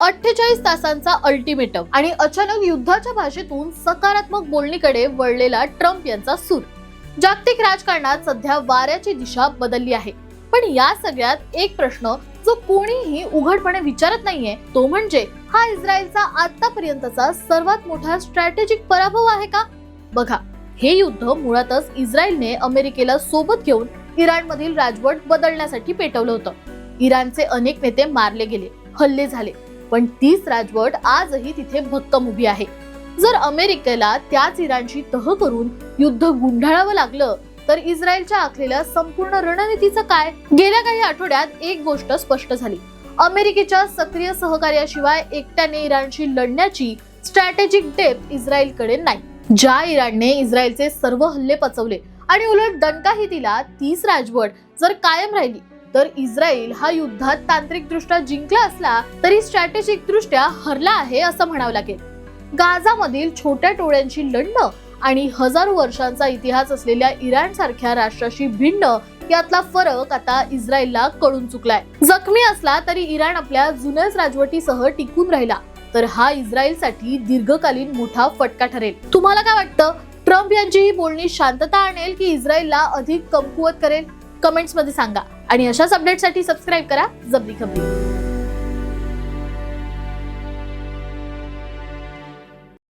48 तासांचा अल्टिमेटम आणि अचानक युद्धाच्या भाषेतून सकारात्मक बोलणीकडे वळलेला ट्रम्प यांचा सूर. जागतिक राजकारणात सध्या वाऱ्याची दिशा बदलली आहे. पण या सगळ्यात एक प्रश्न जो कोणीही उघडपणे विचारत नाहीये तो म्हणजे हा इस्रायलचा आतापर्यंतचा सर्वात मोठा स्ट्रॅटेजिक पराभव आहे का? बघा, हे युद्ध मुळातच इस्रायलने अमेरिकेला सोबत घेऊन इराणमधील राजवट बदलण्यासाठी पेटवलं होतं. इराणचे अनेक नेते मारले गेले, हल्ले झाले, पण तीच राजवट आजही तिथे भक्कम उभी आहे. जर अमेरिकेला त्याच इराणशी तह करून युद्ध गुंडाळावं लागलं तर इस्रायलच्या आखलेल्या संपूर्ण रणनीतीचं काय? गेल्या काही आठवड्यात एक गोष्ट स्पष्ट झाली. अमेरिकेच्या सक्रिय सहकार्याशिवाय एकट्याने इराणशी लढण्याची स्ट्रॅटेजिक डेप्थ इस्रायलकडे नाही. ज्या इराणने इस्रायलचे सर्व हल्ले पचवले आणि उलट दणकाही दिला, तीच राजवट जर कायम राहिली तर इस्रायल हा युद्धात तांत्रिक दृष्ट्या जिंकला असला तरी स्ट्रॅटेजिक दृष्ट्या हरला आहे असं म्हणावं लागेल. गाझामधील छोट्या टोळ्यांशी लढणं आणि हजारो वर्षांचा इतिहास असलेल्या इराण सारख्या राष्ट्राशी भिडणं यातला फरक आता इस्रायलला कळून चुकलाय. जखमी असला तरी इराण आपल्या जुन्याच राजवटीसह टिकून राहिला तर हा इस्रायलसाठी दीर्घकालीन मोठा फटका ठरेल. तुम्हाला काय वाटतं? ट्रम्प यांची ही बोलणी शांतता आणेल की इस्रायलला अधिक कमकुवत करेल? कमेंट्स मध्ये सांगा आणि अशाच अपडेटसाठी सबस्क्राईब करा जबरी खबरी.